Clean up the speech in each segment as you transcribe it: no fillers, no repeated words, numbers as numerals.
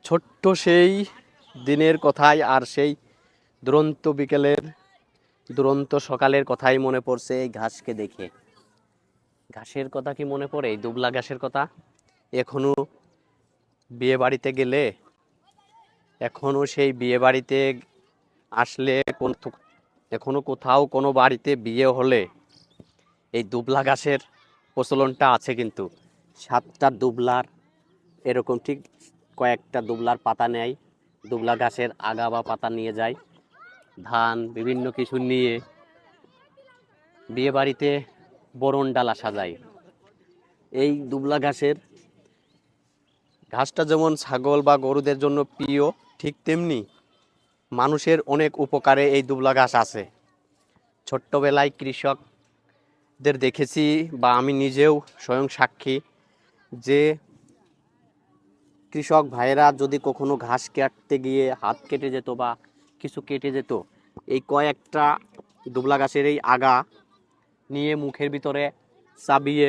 ছোট্ট সেই দিনের কথাই আর সেই দুরন্ত বিকেলের দুরন্ত সকালের কথাই মনে পড়ছে এই ঘাসকে দেখে। ঘাসের কথা কি মনে পড়ে? এই দুবলা ঘাসের কথা। এখনো বিয়ে বাড়িতে গেলে, এখনো সেই বিয়ে বাড়িতে আসলে এখনো কোথাও কোনো বাড়িতে বিয়ে হলে এই দুবলা ঘাসের প্রচলনটা আছে। কিন্তু 7টা দুবলার এরকম ঠিক কয়েকটা দুবলার পাতা নেয়, দুবলা ঘাসের আগা বা পাতা নিয়ে যায়, ধান বিভিন্ন কিছু নিয়ে বিয়ে বাড়িতে বরণ ডালা সাজায়। এই দুবলা ঘাসটা যেমন ছাগল বা গরুদের জন্য প্রিয়, ঠিক তেমনি মানুষের অনেক উপকারে এই দুবলা ঘাস আছে। ছোট্টবেলায় কৃষকদের দেখেছি, বা আমি নিজেও স্বয়ং সাক্ষী, যে কৃষক ভাইয়েরা যদি কখনো ঘাস কাটতে গিয়ে হাত কেটে যেত বা কিছু কেটে যেত, এই কয়েকটা দুবলা ঘাসের এই আগা নিয়ে মুখের ভিতরে চাবিয়ে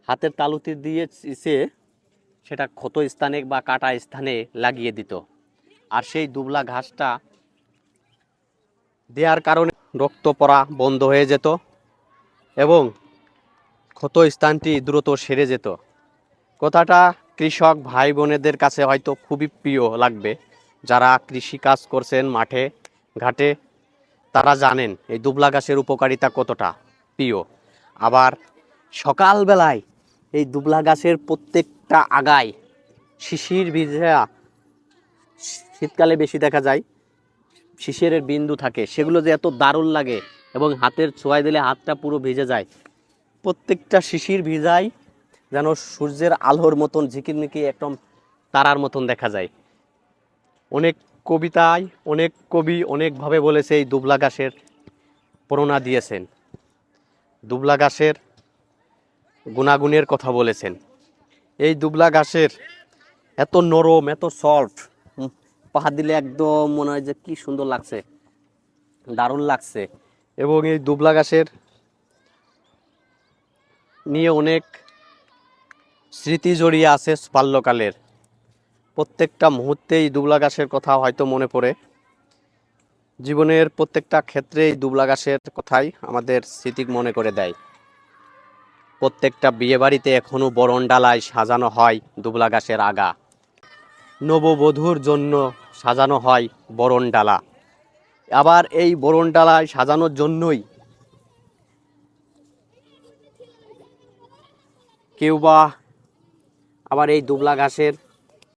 হাতের তালুতে দিয়ে চিষে সেটা ক্ষত স্থানে বা কাটা স্থানে লাগিয়ে দিত। আর সেই দুবলা ঘাসটা দেওয়ার কারণে রক্ত পড়া বন্ধ হয়ে যেত এবং ক্ষত স্থানটি দ্রুত সেরে যেত। কথাটা কৃষক ভাই বোনেদের কাছে হয়তো খুবই প্রিয় লাগবে। যারা কৃষি কাজ করছেন মাঠে ঘাটে, তারা জানেন এই দুবলা ঘাসের উপকারিতা কতটা প্রিয়। আবার সকালবেলায় এই দুবলা ঘাসের প্রত্যেকটা আগায় শিশির ভিজা, শীতকালে বেশি দেখা যায় শিশিরের বিন্দু থাকে, সেগুলো যে এত দারুণ লাগে এবং হাতের ছোঁয়ায় দিলে হাতটা পুরো ভিজে যায়। প্রত্যেকটা শিশির ভিজায় যেন সূর্যের আলোর মতন ঝিকিমিকি একদম তারার মতন দেখা যায়। অনেক কবিতায় অনেক কবি অনেকভাবে বলেছে, এই দুবলা ঘাসের বর্ণনা দিয়েছেন, দুবলা ঘাসের গুণাগুণের কথা বলেছেন। এই দুবলা ঘাসের এত নরম, এত সফট, পা দিলে একদম মনে হয় যে কি সুন্দর লাগছে, দারুণ লাগছে। এবং এই দুবলা ঘাসের নিয়ে অনেক স্মৃতি জড়িয়ে আছে বাল্যকালের। প্রত্যেকটা মুহূর্তেই দুবলা ঘাসের কথা হয়তো মনে পড়ে। জীবনের প্রত্যেকটা ক্ষেত্রেই দুবলা ঘাসের কথাই আমাদের স্মৃতি মনে করে দেয়। প্রত্যেকটা বিয়ে বাড়িতে এখনো বরণ ডালায় সাজানো হয় দুবলা ঘাসের আগা, নববধূর জন্য সাজানো হয় বরণ ডালা। আবার এই বরণ ডালায় সাজানোর জন্যই কেউ বা আবার এই দুবলা ঘাসের